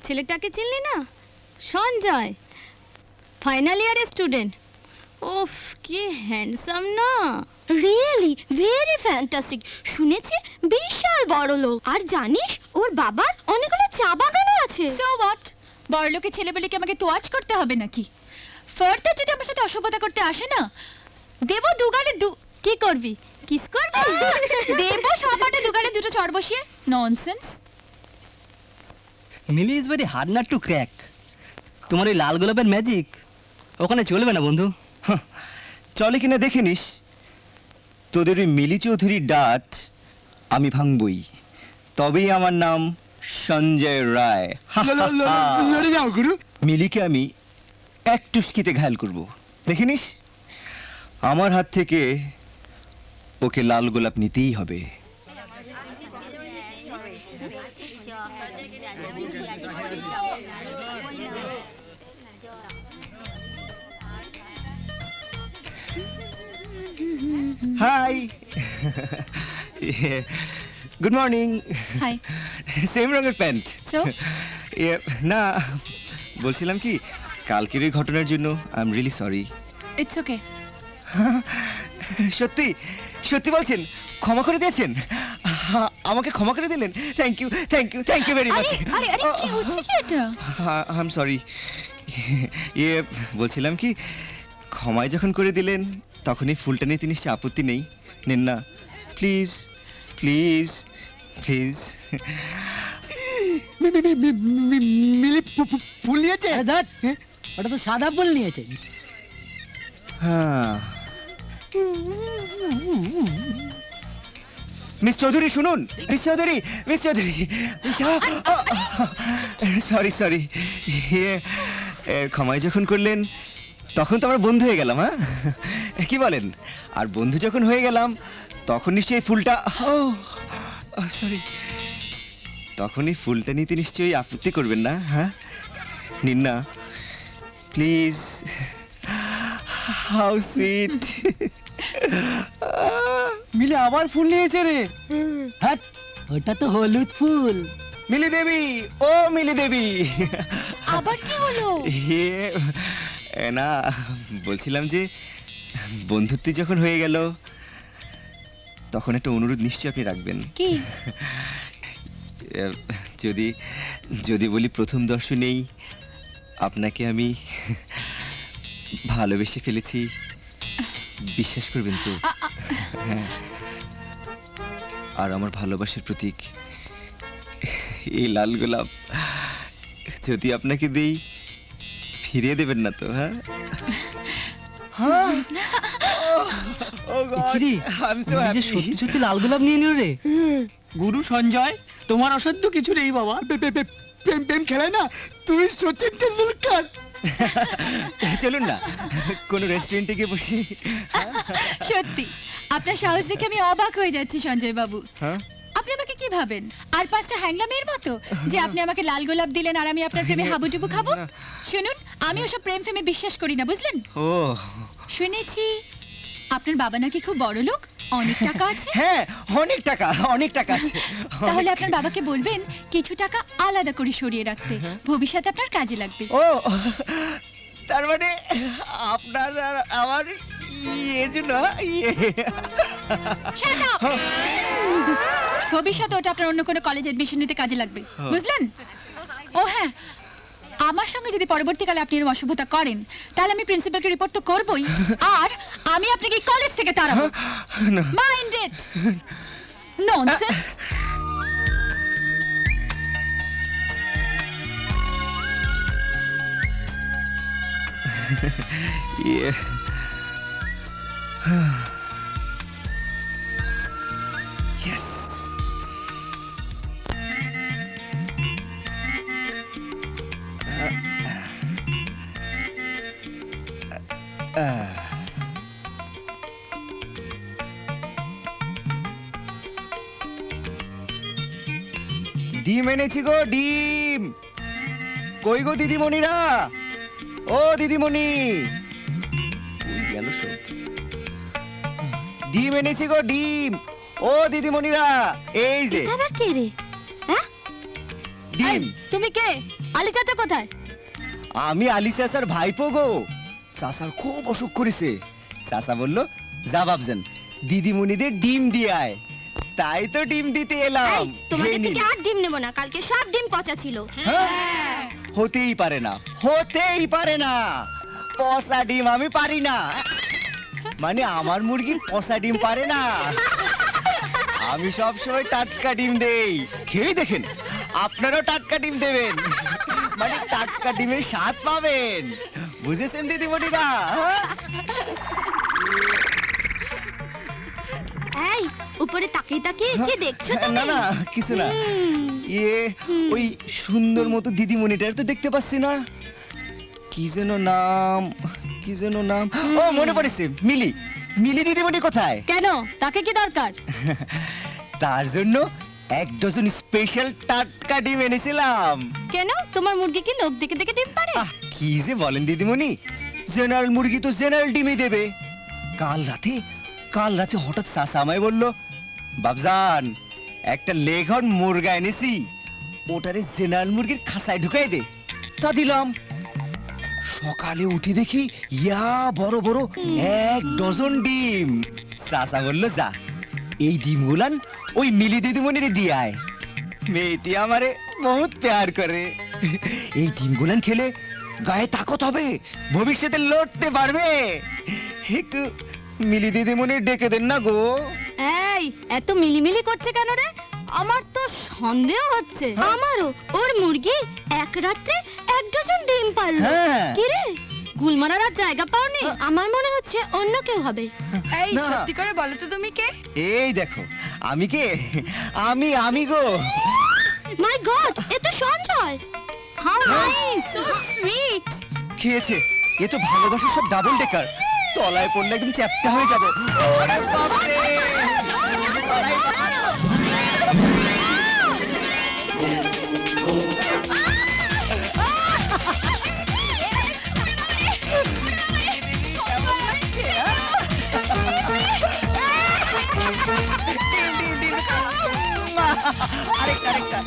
ছেলেটাকে চিনলি না? সঞ্জয়, ফাইনাল ইয়ারের স্টুডেন্ট। ওফ, কি হ্যান্ডসাম না! Really very fantastic. শুনেছি বিশাল বড় লোক। আর জানিস ওর বাবার অনেকগুলো চা বাগানও আছে। So what? বড় লোকের ছেলে বলে কি আমাকে তোয়াজ করতে হবে নাকি? ফার্দার যদি আমার সাথে অসভ্যতা করতে আসে না, দেব দুগালে কি করবি? কিস করবি? দেব সবাটে দুগালে দুটো চড় বসিয়ে। Nonsense. Mili is very hard nut to crack. তোমার ওই লাল গোলাপের ম্যাজিক ওখানে চলবে না বন্ধু। চলে কিনা দেখে নিস। তোদের ওই মিলি চৌধুরীর ডাট আমি ভাঙবই, তবেই আমার নাম সঞ্জয় রায়। লড়ে যাও গুরু। মিলিকে আমি এক টুস্কিতে ঘায়াল করব, দেখে নিস। আমার হাত থেকে ওকে লাল গোলাপ নিতেই হবে। Hi, good morning. Hi. Same রঙের প্যান্ট। সো না, বলছিলাম কি, কালকের এই ঘটনার জন্য I am really sorry. It's okay. সত্যি সত্যি বলছেন? ক্ষমা করে দিয়েছেন? আমাকে ক্ষমা করে দিলেন? Thank you, thank you, thank you very much. আরে আরে কি হচ্ছে কি এটা? I am sorry. বলছিলাম কি, ক্ষমায় যখন করে দিলেন তখনই ফুলটা নিতে নিশ্চয় আপত্তি নেই? নেন না প্লিজ, প্লিজ, প্লিজ। মিলি ফুল নিয়েছে? ওটা তো সাদা ফুল নিয়েছে। হ্যাঁ, মিস চৌধুরী শুনুন। Miss Chowdhury, miss Chowdhury, sorry sorry. ক্ষমায় যখন করলেন তখন তো আমরা বন্ধু হয়ে গেলাম। হ্যাঁ, কি বলেন? আর বন্ধু যখন হয়ে গেলাম তখন নিশ্চয়ই ফুলটা, সরি, তখনই ফুলটা নিতে নিশ্চয়ই আপত্তি করবেন না? হ্যাঁ, নিন না প্লিজ। How sweet. মিলি আবার ফুল নিয়েছে রে। হ্যাঁ, ওটা তো হলুদ ফুল। মিলি দেবী, ও মিলি দেবী, আবার কি হলো? না, বলছিলাম যে বন্ধুত্ব যখন হয়ে গেল তখন একটা অনুরোধ নিশ্চয়ই আপনি রাখবেন। কি? যদি যদি বলি প্রথম দর্শনেই আপনাকে আমি ভালোবেসে ফেলেছি, বিশ্বাস করবেন তো? হ্যাঁ, আর আমার ভালোবাসার প্রতীক এই লাল গোলাপ যদি আপনাকে দেই, ফিরিয়ে দেবেন না তো? হ্যাঁ, সত্যি সত্যি লাল গোলাপ নিয়ে নিল রে। গুরু সঞ্জয়, তোমার অসাধ্য কিছু নেই বাবা। প্রেম খেলায় না, তুমি সচিন তেন্ডুলকার। চলুন না কোনো রেস্টুরেন্টে গিয়ে বসি। সত্যি আপনার সাহস দেখে আমি অবাক হয়ে যাচ্ছি সঞ্জয় বাবু। হ্যাঁ, আপনি আমাকে কি ভাবেন? আর পাঁচটা হ্যাংলামের মতো যে আপনি আমাকে লাল গোলাপ দিলেন আর আমি আপনার প্রেমে হাবুডুবু খাবো? শুনুন, আমি ওসব প্রেম ফেমে বিশ্বাস করি না, বুঝলেন? ও, শুনেছি আপনার বাবা নাকি খুব বড় লোক, অনেক টাকা আছে। হ্যাঁ, অনেক টাকা, অনেক টাকা আছে। তাহলে আপনার বাবাকে বলবেন কিছু টাকা আলাদা করে সরিয়ে রাখতে, ভবিষ্যতে আপনার কাজে লাগবে। ও, তার মানে আপনার আর আমার এর জন্য Shut up! ভবিষ্যতে ওটা আপনার অন্য কোনো কলেজে এডমিশন নিতে কাজে লাগবে, বুঝলেন? ও হ্যাঁ, আমার সঙ্গে যদি পরবর্তীকালে আপনি এরকম অসভ্যতা করেন তাহলে আমি প্রিন্সিপালকে রিপোর্ট তো করবই, আর আমি আপনাকে কলেজ থেকে তাড়াবো। Mind it. ননসেন্স। Yes. ডিম এনেছি গো, ডিম। কই গো দিদিমণিরা? ও দিদিমণি, গেল সব। ডিম এনেছি গো, ডিম। ও দিদিমণিরা, এই যে। আবার কে রে? হ্যাঁ, ডিম। তুমি কে? আলি চাচা কোথায়? আমি আলি চাচার ভাইপো গো। চাচার খুব অসুখ করেছে। চাচা বলল যা বাবজান দিদিমণিদের ডিম দিয়ে আয়, তাই তো ডিম দিতে এলাম। তোমাকে খেয়ে নিন। থেকে আর ডিম নেব না, কালকে সব ডিম পচা ছিল। হ্যাঁ? হতেই পারে না, হতেই পারে না। পচা ডিম আমি পারি না, মানে আমার মুরগি পচা ডিম পারে না। আমি সব সময় টাটকা ডিম দেই, খেয়ে দেখেন আপনারাও টাটকা ডিম দেবেন, মানে টাটকা ডিমের স্বাদ পাবেন। বুঝেছেন দিদিমণিরা? এই উপরে তাকিয়ে তাকিয়ে কি দেখছো তুমি? না না কিছু না। ওই সুন্দর মতো দিদিমণিটার তো দেখতে পাচ্ছি না, কি যেন নাম, কি যেন নাম। ও মনে পড়েছে, মিলি। মিলি দিদিমণি কোথায়? কেন, তাকে কি দরকার? তার জন্য 1 ডজন স্পেশাল টাটকা ডিম এনেছিলাম। কেন, তোমার মুরগি কি লোক দেখে দেখে ডিম পারে? কি যে বলেন দিদিমণি, জেনারেল মুরগি তো জেনারেল ডিমই দেবে। কাল রাতে হঠাৎ চাচা আমায় বলল, বাবজান একটা লেঘন মুরগা এনেছি, ওটারে জেনারেল মুরগির খাঁচায় ঢুকাই দে। তা দিলাম। সকালে উঠে দেখি ইয়া বড় বড় 1 ডজন ডিম। চাচা বলল যা এই ডিমগুলান ওই মিলি দিদিমণিরে দিয়ে আয়, মেয়েটি আমারে বহুত প্যার করে। এই ডিমগুলান খেলে গায়ে তাকত হবে, ভবিষ্যতে লড়তে পারবে। একটু মিলি দিদিমণি ডেকে দেন না গো। এই এত মিলিমিলি করছে কেন রে? আমার তো সন্দেহ হচ্ছে। আমারও, ওর মুরগি এক রাত্রে 1 ডজন ডিম পারলো। হ্যাঁ। কি রে, গুলমারার আর জায়গা পাওনি? আমার মনে হচ্ছে অন্য কেউ হবে। এই না। সত্যি করে বলো তো তুমি কে? এই দেখো আমি কে, আমি গো। মাই গড, এ তো Sanjay. How nice, so sweet. খেয়েছে, এ তো ভালোবাসার সব ডাবল ডেকার। তলায় পড়লে একদম চ্যাপ্টা হয়ে যাবো। ওরে বাপরে! আরেকটা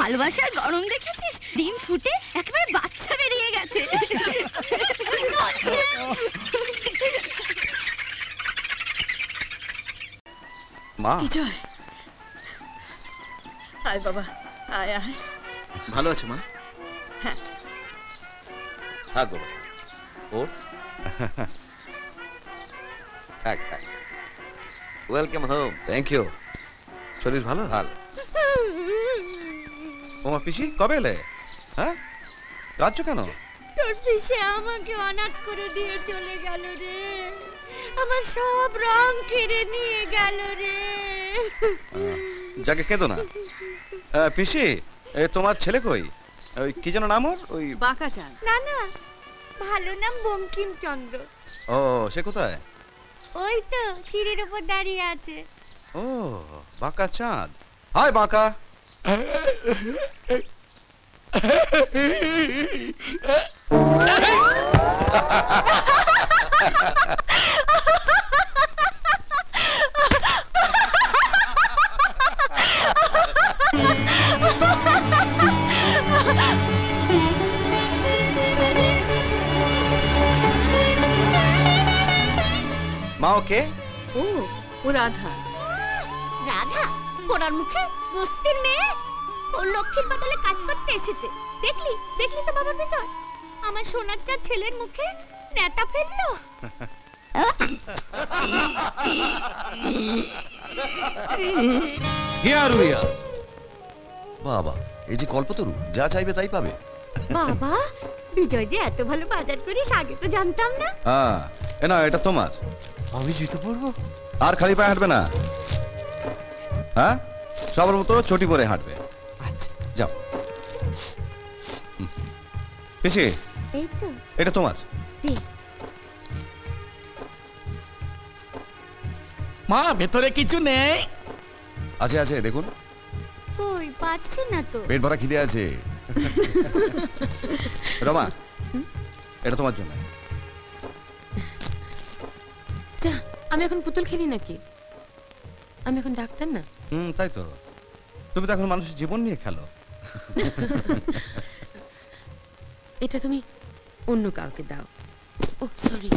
ভালোবাসার গরম দেখেছিস? ডিম ফুটে একেবারে বাচ্চা বেরিয়ে গেছে। মা, বিজয়, আয় বাবা, আয় আয়। ভালো আছো মা? হ্যাঁ। থাক বাবা, ওর থাক। Welcome home. Thank you. শরীর ভালো? ভালো। ওমা পিসি, কবে এলে? হ্যাঁ, কাঁদছো কেন? তোর পিসে আমাকে অনাথ করে দিয়ে চলে গেল রে, আমার সব রং কেড়ে নিয়ে গেল রে। যাকে কেঁদো না। পিসি, তোমার ছেলে কই? ওই কি যেন নাম ওর? ওই বাঁকা চাঁদ। না না, ভালো নাম বঙ্কিমচন্দ্র। ও, সে কোথায়? ওই তো সিঁড়ির উপর দাঁড়িয়ে আছে। ও, বাঁকা চাঁদ। হাই বাঁকা। মা, ও কে? ও ও রাধা। রাধা পোড়ার মুখে বস্তির মেয়ে, ও লক্ষ্মীর বদলে কাজ করতে এসেছে। দেখলি দেখলি তো বাবার ভেতর, আমার সোনার চাঁদ ছেলের মুখে নেতা ফেললো। Here we are. বাবা, এই যে কল্পতরু, যা চাইবে তাই পাবে। বাবা বিজয় যে এত ভালো বাজার করিস আগে তো জানতাম না। হ্যাঁ, এ না, এটা তোমার। আমি জুতো পরবো? আর খালি পায়ে হাঁটবে না, হ্যাঁ? সবার মতো চটি পরে হাঁটবে। আচ্ছা, যাও। পিসি, এই তো এটা তোমার। দে। মা, ভেতরে কিছু নেই? আছে আছে, দেখুন। কই পাচ্ছি না তো। পেট ভরা খিদে আছে। রমা, এটা তোমার জন্য। যা, আমি এখন পুতুল খেলি নাকি? আমি এখন ডাক্তার না। তাই তো, তুমি তো এখন মানুষের জীবন নিয়ে খেলো। এটা তুমি অন্য কাউকে দাও। ও সরি।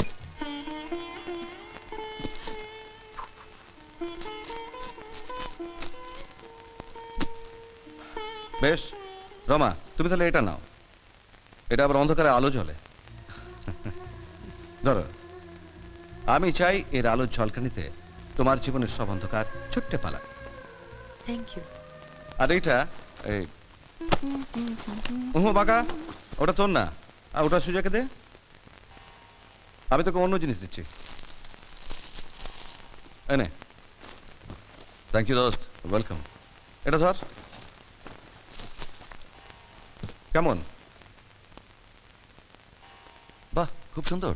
বেশ, রমা, তুমি তাহলে এটা নাও। এটা আবার অন্ধকারে আলো জ্বলে। ধরো, আমি চাই এর আলোর ঝলকানিতে তোমার জীবনের সব অন্ধকার ছুটতে পালা। Thank you. আর এইটা, এই বাঁকা, ওটা তোর না, আর ওটা সুজাকে দে। আমি তোকে অন্য জিনিস দিচ্ছি, এনে। থ্যাংক ইউ দোস্ত। ওয়েলকাম। এটা ধর। কেমন? বাহ, খুব সুন্দর,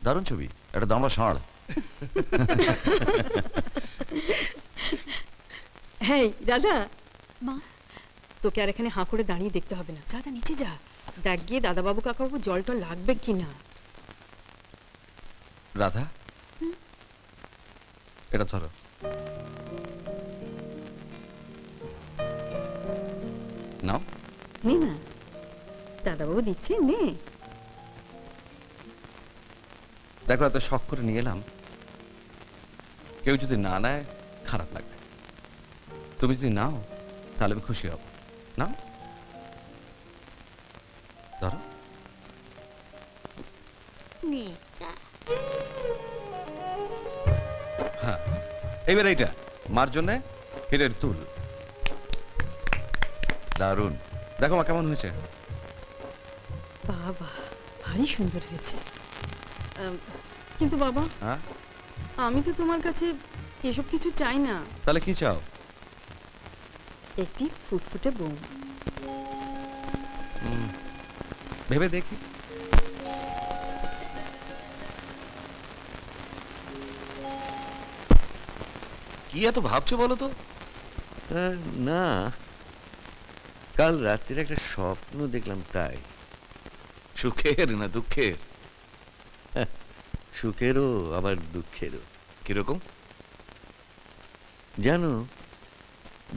দারুণ ছবি। একটা দামড়া ষাঁড়। হ্যাঁ রাধা, মা, তোকে আর এখানে হাঁ করে দাঁড়িয়ে দেখতে হবে না। যা যা নিচে যা, দেখ গিয়ে দাদাবাবু কাকাবাবু জল টল লাগবে কিনা। রাধা, এটা ধরো। নাও। নে না, দাদাবাবু দিচ্ছে, নে। দেখো, এত শখ করে নিয়ে এলাম, কেউ যদি না নেয় খারাপ লাগবে। তুমি যদি নাও তাহলে আমি খুশি হব। নাও, ধরো। হ্যাঁ, এবার এইটা মার জন্য হিরের তুল। দারুণ। দেখো মা, কেমন হয়েছে? বাবা, ভারী সুন্দর হয়েছে। কিন্তু বাবা, হ্যাঁ, আমি তো তোমার কাছে এসব কিছু চাই না। তাহলে কি চাও? একটি ফুটফুটে বউ। ভেবে দেখি। কি এত ভাবছো বলো তো? না, কাল রাত্রির একটা স্বপ্ন দেখলাম, তাই। সুখের না দুঃখের? সুখেরও আবার দুঃখেরও। কিরকম জানো?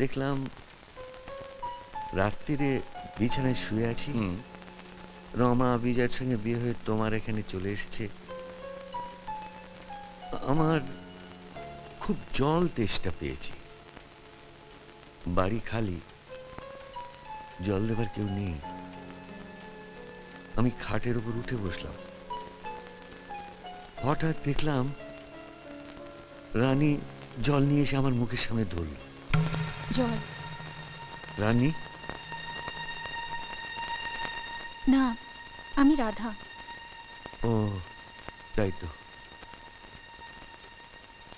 দেখলাম রাত্রিরে বিছানায় শুয়ে আছি, রমা বিজয়ের সঙ্গে বিয়ে হয়ে তোমার এখানে চলে এসেছে। আমার খুব জল তেষ্টা পেয়েছি, বাড়ি খালি, জল দেবার কেউ নেই। আমি খাটের উপর উঠে বসলাম, হঠাৎ দেখলাম রানী জল নিয়ে এসে আমার মুখের সামনে ধরল। জল? রানী? না, আমি রাধা। ও তাই তো,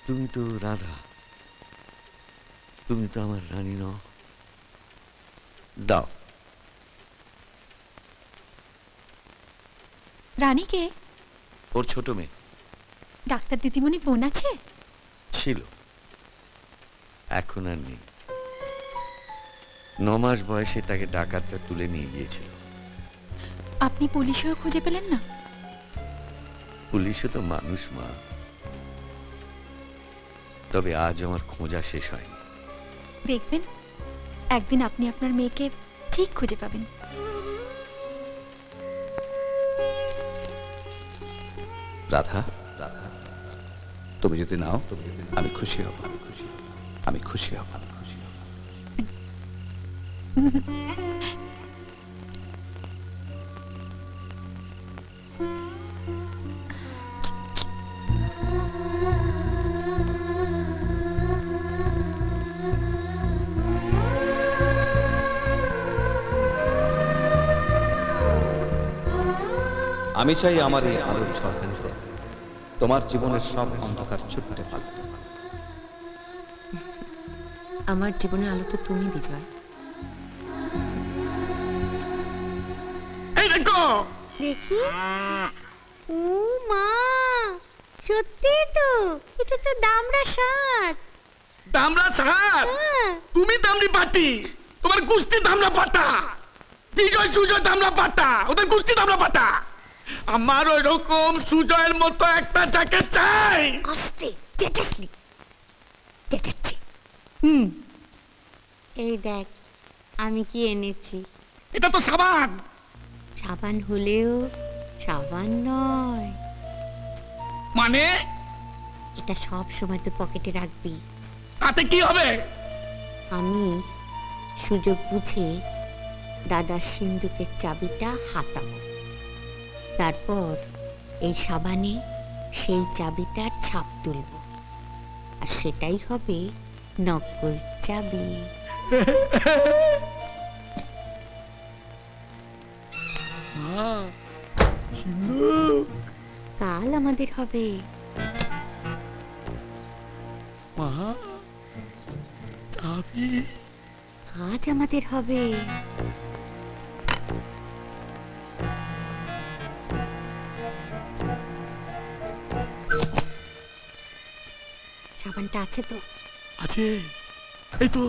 তুমি তো রাধা, তুমি তো আমার রানী নও। দাও। রানী কে? ওর ছোট মেয়ে। ডাক্তার দিদিমণি বোন আছে? ছিল, এখন আর নেই। 9 মাস বয়সে তাকে ডাকাতরা তুলে নিয়ে গিয়েছিল। আপনি পুলিশ হয়ে খুঁজে পেলেন না? পুলিশও তো মানুষ মা, তবে আজ আমার খোঁজা শেষ হয়নি। দেখবেন একদিন আপনি আপনার মেয়েকে ঠিক খুঁজে পাবেন। রাধা, রাধা, তুমি যদি নাও আমি খুশি হব, আমি খুশি হব। আমি চাই আমার এই আলোর ঝলকানিতে তোমার জীবনের সব অন্ধকার ছুটতে পারবে। আমার জীবনের আলো তো তুমি, বিজয়। এই দেখো, দেখি। ও মা, সত্যি তো, এটা তো দামড়া শার্ট। দামড়া শার্ট? তুমি দামড়ি পাটি, তোমার কুস্তি দামড়া পাটা। বিজয় সুজয় দামড়া পাটা, ওদের কুস্তি দামড়া পাটা। আমার ওই রকম সুজয়ের মতো একটা জ্যাকেট চাই। আস্তে, চেঁচাসনি, চেঁচাচ্ছি। এই দেখ আমি কি এনেছি। এটা তো সাবান। সাবান হলেও সাবান নয়। মানে? এটা সব সময় তো পকেটে রাখবি। তাতে কি হবে? আমি সুযোগ বুঝে দাদার সিন্ধুকের চাবিটা হাতাবো, তারপর এই সাবানে সেই চাবিটার ছাপ তুলব, আর সেটাই হবে নকল চাবি। কাল আমাদের হবে। আজ আমাদের হবে। সাবানটা আছে তো? আছে, এই তো।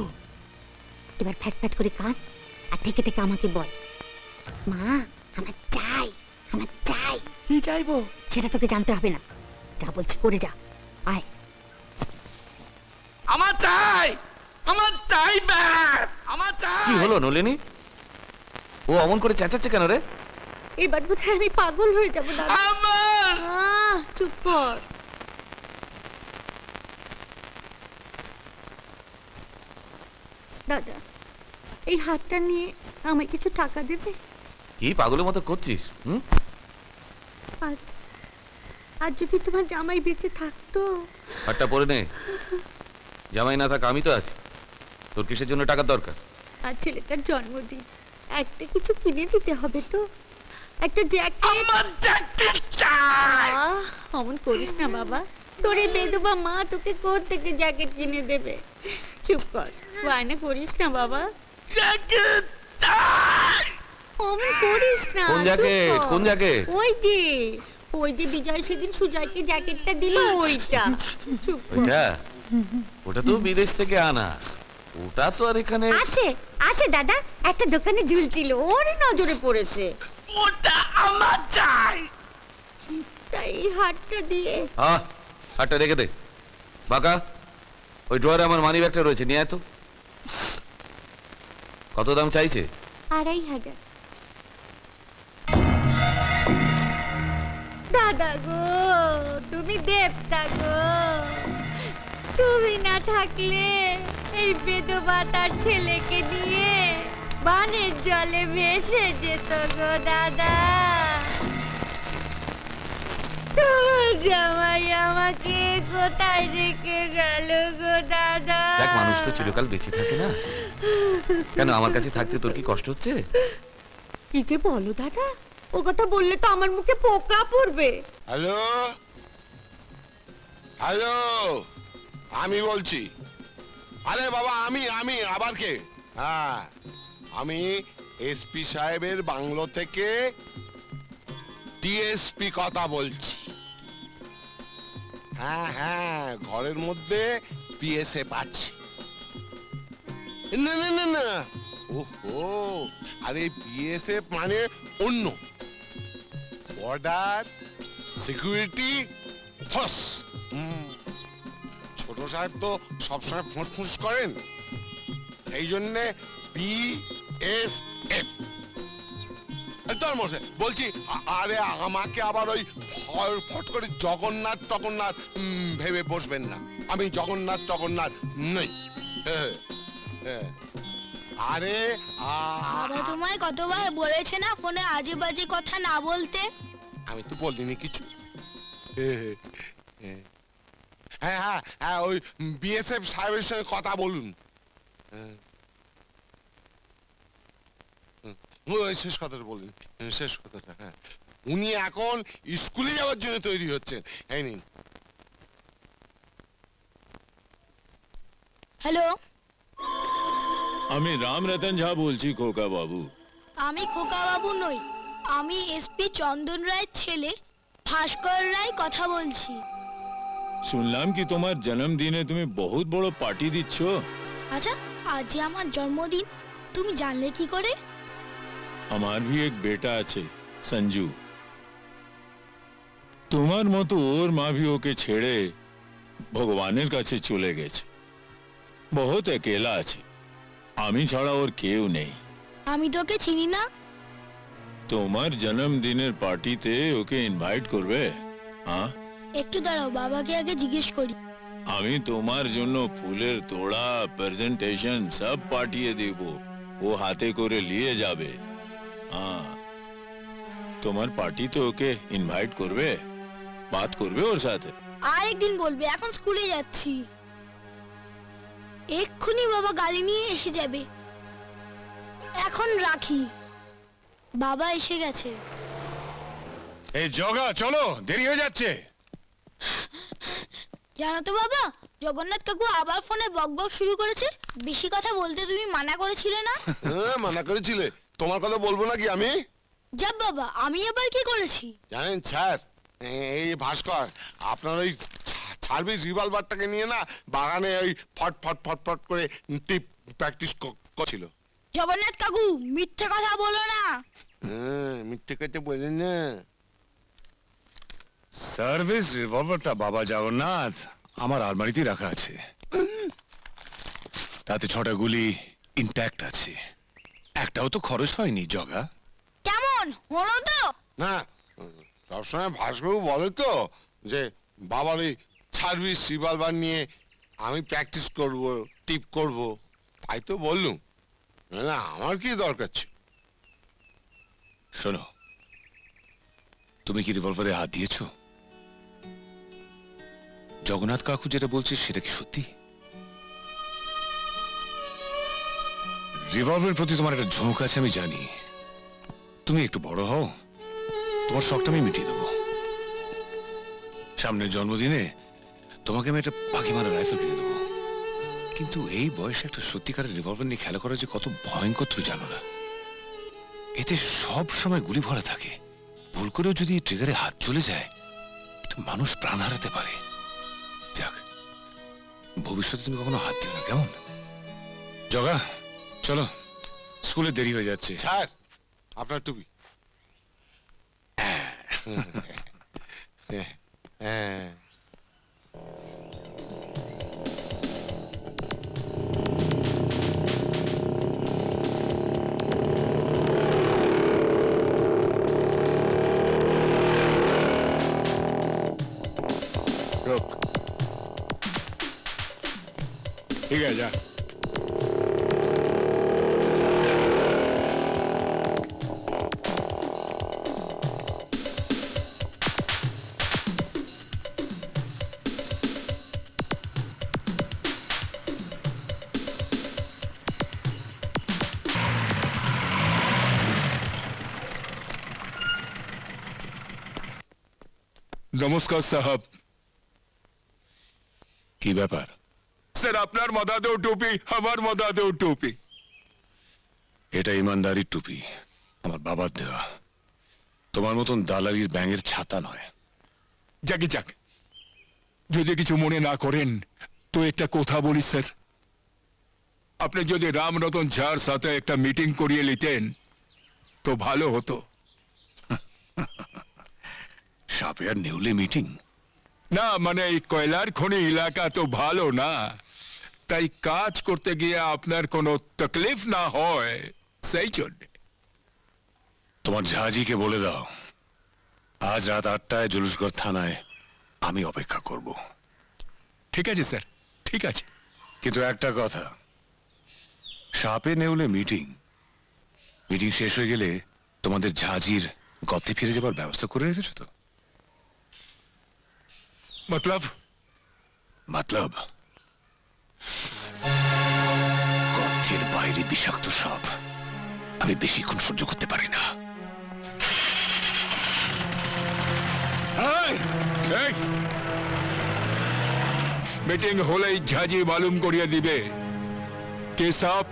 এবার ফ্যাচ ফ্যাচ করে কান আর থেকে থেকে আমাকে বল, মা আমার চাই, আমার চাই। কি চাইবো? সেটা তোকে জানতে হবে না, যা বলছি করে যা। আয়। আমার চাই, আমার চাই, ব্যাস আমার চাই। কি হলো নলিনী? ও অমন করে চেঁচাচ্ছে কেন রে? এবার বোধহয় আমি পাগল হয়ে যাবো দাদা। আমার চুপ কর। দাদা, এই হাতটা নিয়ে আমায় কিছু টাকা দেবে? কি পাগলের মতো করছিস? আজ আজ যদি তোমার জামাই বেঁচে থাকতো। হাতটা পরে নে, জামাই না থাক আমি তো আছি। তোর কিসের জন্য টাকার দরকার? আর ছেলেটার জন্মদিন, একটা কিছু কিনে দিতে হবে তো। একটা জ্যাকেট। আমার জ্যাকেট চাই। অমন করিস না বাবা, তোর এই বেদবা মা তোকে কোথা থেকে জ্যাকেট কিনে দেবে? চুপ কর, বায়না করিস না বাবা। জ্যাকেট চাই। অমন করিস না। কোন জ্যাকেট? কোন জ্যাকেট? ওই যে বিজয় সেদিন সুজয়কে জ্যাকেটটা দিল, ওইটা। চুপ কর। ওইটা? ওটা তো বিদেশ থেকে আনা, ওটা তো আর এখানে আছে। আছে দাদা, একটা দোকানে ঝুলছিল, ওর নজরে পড়েছে। ওটা আমার চাই। তাই হাতটা দিয়ে। হাতটা রেখে দে বাঁকা। ওই ড্রয়ারে আমার মানি ব্যাগটা রয়েছে, নিয়ে আয় তো। কত দাম চাইছে? 2500। দাদা গো, তুমি দেবতা গো, তুমি না থাকলে এই বেদবা তার ছেলেকে নিয়ে বানের জলে ভেসে যেত গো দাদা। তোমার জামাই আমাকে কোথায় রেখে গেল গো দাদা? দেখ, মানুষ তো চিরকাল বেঁচে থাকে না। কেন, আমার কাছে থাকতে তোর কি কষ্ট হচ্ছে? কি যে বলো দাদা, ও কথা বললে তো আমার মুখে পোকা পড়বে। হ্যালো হ্যালো, আমি বলছি। আরে বাবা, আমি আবার কে? হ্যাঁ, আমি এসপি সাহেবের বাংলো থেকে ডিএসপি কথা বলছি। হ্যাঁ, ঘরের মধ্যে বিএসএফ আছে। না না না না, ওহো, আরে বিএসএফ মানে অন্য, বর্ডার সিকিউরিটি ফোর্স। ছোট সাহেব তো সবসময় ফুঁস করেন, এই জন্যে বিএসএফ। বলছি, আরে আমাকে আবার ওই ফট করে জগন্নাথ ভেবে বসবেন না। আমি জগন্নাথ জগন্নাথ নই। আরে বাবা তোমায় কতবার বলেছে না ফোনে আজে বাজে কথা না বলতে? আমি তো বলিনি কিছু। হ্যাঁ হ্যাঁ হ্যাঁ, ওই বিএসএফ সাহেবের সঙ্গে কথা বলুন। ওই শেষ কথাটা বলুন, শেষ কথাটা। হ্যাঁ, উনি এখন স্কুলে যাওয়ার জন্য তৈরি হচ্ছেন। এই নিন। হ্যালো, আমি রামরতন ঝা বলছি খোকা বাবু। আমি খোকা বাবু নই, আমি এসপি চন্দন রায়ের ছেলে ভাস্কর রায় কথা বলছি। শুনলাম কি তোমার জন্মদিনে তুমি বহুত বড় পার্টি দিচ্ছ। আচ্ছা, আজ আমার জন্মদিন, তুমি জানলে কি করে? আমার भी एक बेटा আছে সঞ্জু। তোমার মতো ওর মা भी ওকে ছেড়ে ভগবানের কাছে চলে গেছে। বহুত একেলা আছে, আমি ছাড়া ওর কেউ নেই। আমি তোকে চিনি না। তোমার জন্মদিনের পার্টিতে ওকে ইনভাইট করবে? হ্যাঁ, একটু দাঁড়াও, বাবাকে আগে জিজ্ঞেস করি। আমি তোমার জন্য ফুলের তোড়া, প্রেজেন্টেশন সব পাঠিয়ে দেব, ও হাতে করে নিয়ে যাবে। हाँ, তোমার পার্টিতে ওকে ইনভাইট করবে, বাত করবে ওর সাথে। আরেকদিন বলবে, এখন স্কুলে যাচ্ছি। এক্ষুনি বাবা গাড়ি নিয়ে এসে যাবে, এখন রাখি, বাবা এসে গেছে। এই জগা, চলো, দেরি হয়ে যাচ্ছে। জানো তো বাবা, জগন্নাথ কাকু আবার ফোনে বকবক শুরু করেছে। বেশি কথা বলতে তুমি মানা করেছিলে না? হ্যাঁ, মানা করেছিলে। তোমার কথা বলবো নাকি আমি? যাব বাবা, আমি আবার কি করেছি? জানেন স্যার, এই ভাস্কর আপনার ওই সার্ভিস রিভলভারটাকে নিয়ে না বাগানে ওই ফট ফট ফট ফট করে টিপ প্র্যাকটিস করছিল। জগন্নাথ কাকু মিথ্যে কথা বলো না। হ্যাঁ, মিথ্যে কথা বলেন না। সার্ভিস রিভলভারটা বাবা জগন্নাথ আমার আলমারিতে রাখা আছে, তাতে 6টা গুলি ইনট্যাক্ট আছে, একটাও তো খরচ হয়নি। জগা কেমন হলো তো? না, সবসময় ভাস্কর বলে তো যে বাবার ওই সার্ভিস রিভলভার নিয়ে আমি প্র্যাকটিস করব, টিপ করব, তাই তো বললুম। না, আমার কি দরকার ছিল? শোনো, তুমি কি রিভলভারে হাত দিয়েছো? জগন্নাথ কাকু যেটা বলছে সেটা কি সত্যি? রিভলভারের প্রতি তোমার একটা ঝোঁক আছে আমি জানি। তুমি একটু বড় হও, তোমার শখটা আমি মিটিয়ে দেবো। সামনের জন্মদিনে তোমাকে আমি একটা পাখি মারা রাইফেল কিনে দেবো। কিন্তু এই বয়সে একটা সত্যিকারের রিভলভার নিয়ে খেলা করা যে কত ভয়ঙ্কর তুমি জানো না। এতে সব সময় গুলি ভরা থাকে, ভুল করেও যদি ট্রিগারে হাত চলে যায় তো মানুষ প্রাণ হারাতে পারে। যাক, ভবিষ্যতে তুমি কখনো হাত দিও না, কেমন? জগা, চলো, স্কুলে দেরি হয়ে যাচ্ছে। স্যার, আপনার টুপি। হ্যাঁ, ঠিক আছে, যা। নমস্কার সাহেব। কি ব্যাপার? স্যার, আপনার মাথাতেও টুপি, আমার মাথাতেও টুপি। এটা ইমানদারির টুপি, আমার বাবার দেওয়া। তোমার মতন দালালির ব্যাঙের ছাতা নয়। যাকে যাক, যদি কিছু মনে না করেন তো একটা কথা বলি স্যার। আপনি যদি রামরতন ঝার সাথে একটা মিটিং করিয়ে নিতেন তো ভালো হতো। সাপে আর নেউলে মিটিং? না, মানে এই কয়লার খনি এলাকা তো ভালো না, তাই কাজ করতে গিয়ে আপনার কোনো তকলিফ না হয় সেই জন্য। তোমার ঝাঁজিকে বলে দাও আজ রাত 8টায় জুলুসগড় থানায় আমি অপেক্ষা করব। ঠিক আছে স্যার, ঠিক আছে। কিন্তু একটা কথা, সাপে নেউলে মিটিং শেষ হয়ে গেলে তোমাদের ঝাঁঝির গর্তে ফিরে যাবার ব্যবস্থা করে রেখেছো তো? মতলব গর্তের বাইরে বিষাক্ত সাপ আমি বেশিক্ষণ সহ্য করতে পারি না। মিটিং হলেই ঝাঁঝি মালুম করিয়ে দিবে কে সাপ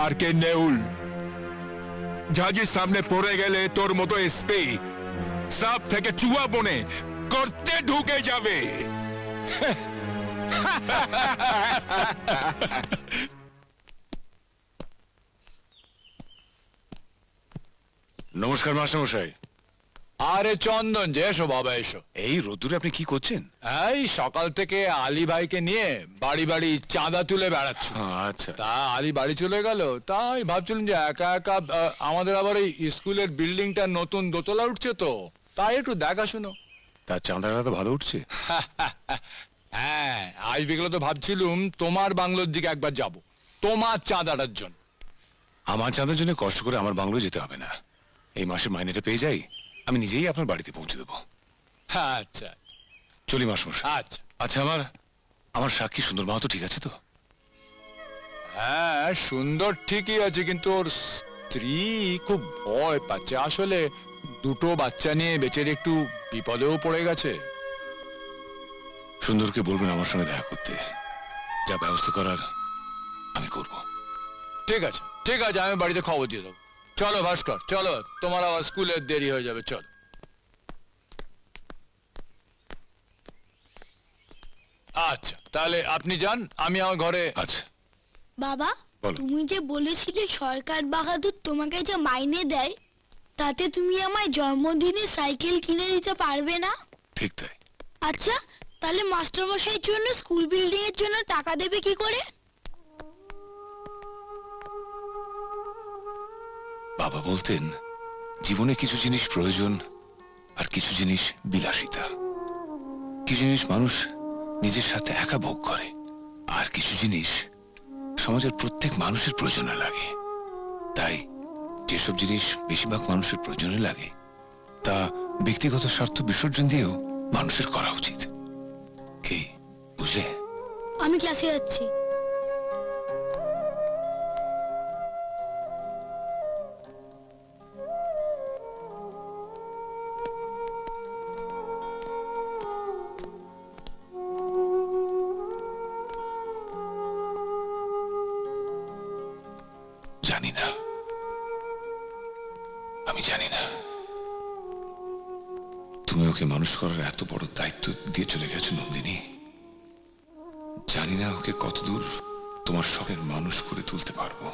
আর কে নেউল। ঝাঁঝির সামনে পড়ে গেলে তোর মতো এসপি সাপ থেকে চুয়া বনে করতে ঢুকে যাবে। নমস্কার মাস্টারমশাই। আরে চন্দন যে, এসো বাবা এসো। এই রোদ্দুরে আপনি কি করছেন? এই সকাল থেকে আলী ভাইকে নিয়ে বাড়ি বাড়ি চাঁদা তুলে বেড়াচ্ছ। আচ্ছা। তা আলী বাড়ি চলে গেল, তাই ভাবছিলাম যে একা একা আমাদের আবার এই স্কুলের বিল্ডিংটা নতুন দোতলা উঠছে তো, তাই একটু দেখাশুনো। তার চাঁদাটা তো ভালো উঠছে। হ্যাঁ, আজ বিকেলে তো ভাবছিলুম তোমার বাংলোর দিকে একবার যাব, তোমার চাঁদাটার জন্য। আমার চাঁদার জন্য কষ্ট করে আমার বাংলো যেতে হবে না, এই মাসের মাইনেটা পেয়ে যাই, আমি নিজেই আপনার বাড়িতে পৌঁছে দেবো। আচ্ছা চলি মাসমশাই। আচ্ছা আচ্ছা, আমার সাক্ষী সুন্দর মাহাতো ঠিক আছে তো? হ্যাঁ সুন্দর ঠিকই আছে, কিন্তু ওর স্ত্রী খুব ভয় পাচ্ছে। আসলে দুটো বাচ্চা নিয়ে বেচারি একটু বিপদেও পড়ে গেছে। সুন্দরকে বলবেন আমার সঙ্গে দেখা করতে, যা ব্যবস্থা করার আমি করব। ঠিক আছে ঠিক আছে, আমি বাড়িতে খবর দিয়ে দেবো। চলো ভাস্কর চলো, তোমার আবার স্কুলের দেরি হয়ে যাবে। চলো। আচ্ছা তাহলে আপনি যান, আমি আমার ঘরে। আচ্ছা বাবা, তুমি যে বলেছিলে সরকার বাহাদুর তোমাকে যে মাইনে দেয়, তাতে তুমি আমায় জন্মদিনে সাইকেল কিনে দিতে পারবে না? ঠিক তাই। আচ্ছা, তাহলে মাস্টারমশাইয়ের জন্য স্কুল বিল্ডিং এর জন্য টাকা দেবে কি করে? বাবা বলতেন জীবনে কিছু জিনিস প্রয়োজন আর কিছু জিনিস বিলাসিতা। কিছু জিনিস মানুষ নিজের সাথে একা ভোগ করে, আর কিছু জিনিস সমাজের প্রত্যেক মানুষের প্রয়োজনে লাগে। তাই যেসব জিনিস বেশিরভাগ মানুষের প্রয়োজনে লাগে তা ব্যক্তিগত স্বার্থ বিসর্জন দিয়েও মানুষের করা উচিত। কি বুঝলে? আমি ক্লাসে যাচ্ছি। জানি না, আমি জানি না তুমি ওকে মানুষ করার এত বড় দায়িত্ব দিয়ে চলে গেছো নন্দিনী। জানি না ওকে কতদূর তোমার শখের মানুষ করে তুলতে পারবো।